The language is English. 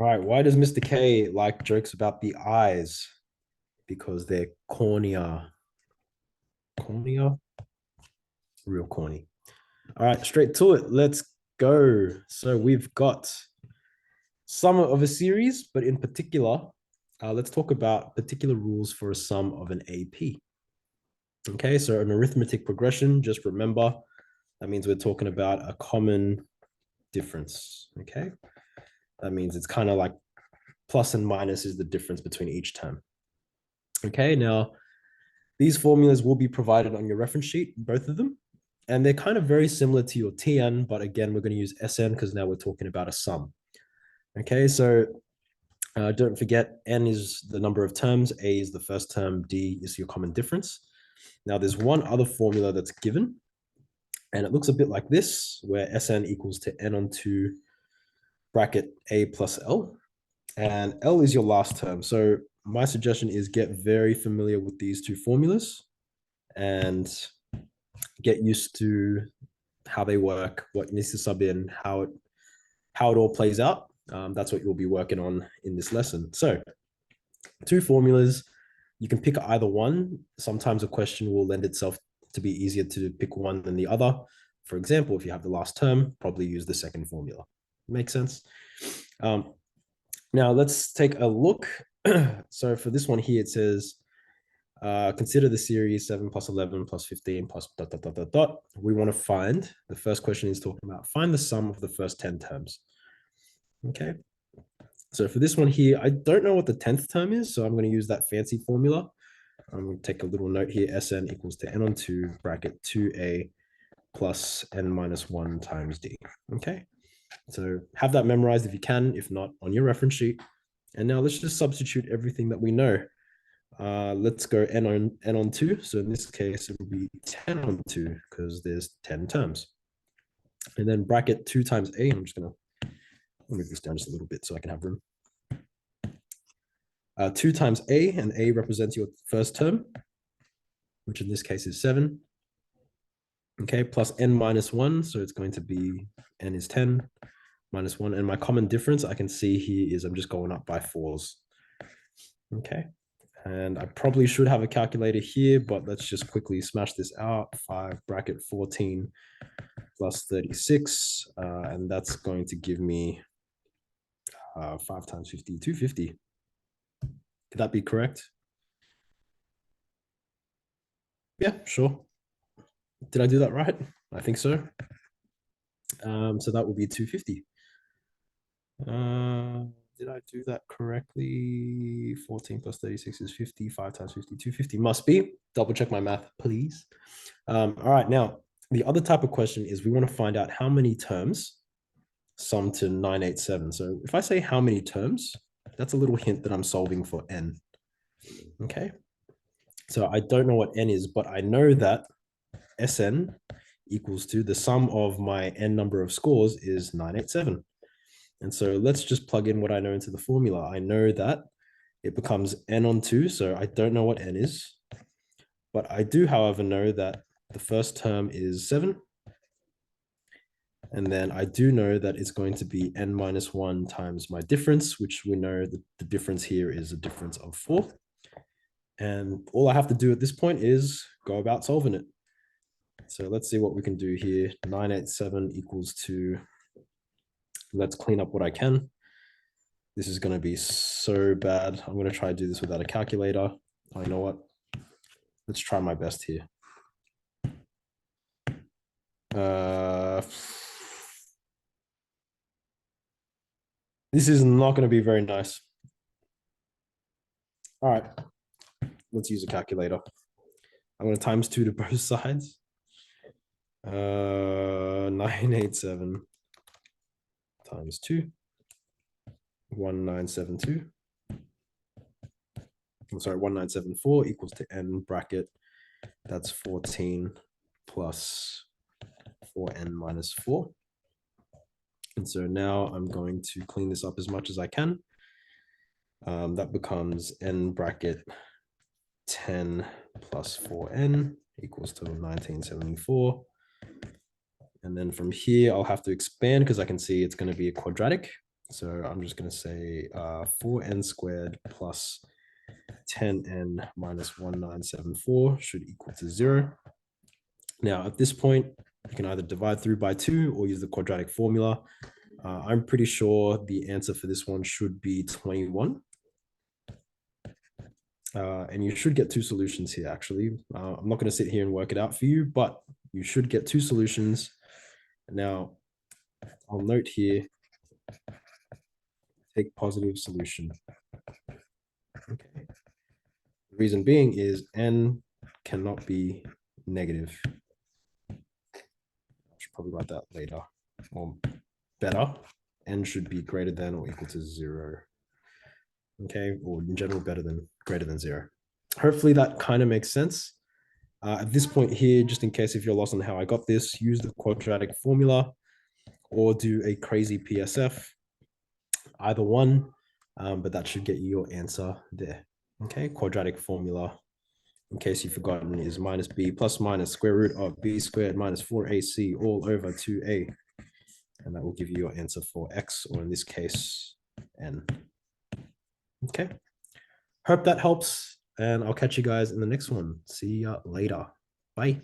All right, why does Mr. K like jokes about the eyes? Because they're cornier. Cornier? Real corny. All right, straight to it. Let's go. So we've got sum of a series, but in particular, let's talk about particular rules for a sum of an AP. Okay, so an arithmetic progression, just remember, that means we're talking about a common difference. Okay, that means it's kind of like plus and minus is the difference between each term. Okay, now these formulas will be provided on your reference sheet, both of them. And they're kind of very similar to your TN, but again, we're going to use SN because now we're talking about a sum. Okay, so don't forget, N is the number of terms, A is the first term, D is your common difference. Now there's one other formula that's given, and it looks a bit like this, where Sn equals to N on 2 bracket A plus L, and L is your last term. So my suggestion is get very familiar with these two formulas and get used to how they work, what needs to sub in, how it all plays out. That's what you'll be working on in this lesson. So two formulas, you can pick either one. Sometimes a question will lend itself to be easier to pick one than the other. For example, if you have the last term, probably use the second formula. Makes sense? Now let's take a look. So for this one here, it says, consider the series 7 plus 11 plus 15 plus dot, dot, dot, dot, dot. We want to find, the first question is talking about, find the sum of the first 10 terms. Okay. So for this one here, I don't know what the 10th term is, so I'm going to use that fancy formula. I'm going to take a little note here, Sn equals to N on 2 bracket 2A plus N minus 1 times D. Okay. So have that memorized if you can, if not, on your reference sheet. And now let's just substitute everything that we know. Let's go n on 2. So in this case, it will be 10 on 2 because there's 10 terms. And then bracket 2 times A. I'm just going to move this down just a little bit so I can have room. 2 times A, and A represents your first term, which in this case is 7. Okay, plus N minus 1. So it's going to be N is 10 minus 1. And my common difference I can see here is I'm just going up by 4s. Okay. And I probably should have a calculator here, but let's just quickly smash this out. 5 bracket 14 plus 36. And that's going to give me 5 times 50, 250. Could that be correct? Yeah, sure. Did I do that right? I think so. So that will be 250. Did I do that correctly? 14 plus 36 is 50. 5 times 50, 250 must be. Double check my math, please. All right, now, the other type of question is we want to find out how many terms sum to 987. So if I say how many terms, that's a little hint that I'm solving for n. Okay. So I don't know what n is, but I know that Sn equals to the sum of my n number of scores is 987. And so let's just plug in what I know into the formula. I know that it becomes n on 2, so I don't know what n is. But I do, however, know that the first term is 7. And then I do know that it's going to be n minus 1 times my difference, which we know that the difference here is a difference of 4. And all I have to do at this point is go about solving it. So let's see what we can do here. 987 equals to, let's clean up what I can. This is going to be so bad. I'm going to try to do this without a calculator. I know what. Let's try my best here. This is not going to be very nice. All right, let's use a calculator. I'm going to times 2 to both sides. 987 times 2, 1972. I'm sorry, 1974 equals to n bracket. That's 14 plus 4n minus 4. And so now I'm going to clean this up as much as I can. That becomes n bracket 10 plus 4n equals to 1974. And then from here, I'll have to expand because I can see it's going to be a quadratic. So I'm just going to say 4n squared plus 10n minus 1974 should equal to 0. Now, at this point, you can either divide through by 2 or use the quadratic formula. I'm pretty sure the answer for this one should be 21. And you should get 2 solutions here, actually. I'm not going to sit here and work it out for you, but you should get 2 solutions. Now, I'll note here, take positive solution. Okay. The reason being is n cannot be negative. I should probably write that later. Or better, n should be greater than or equal to 0. Okay, or in general, greater than 0. Hopefully that kind of makes sense. At this point here, just in case if you're lost on how I got this, use the quadratic formula or do a crazy PSF, either one, but that should get you your answer there. Okay, quadratic formula, in case you've forgotten, is minus b plus minus square root of b squared minus 4ac all over 2a. And that will give you your answer for x, or in this case, n. Okay, hope that helps, and I'll catch you guys in the next one. See ya later. Bye.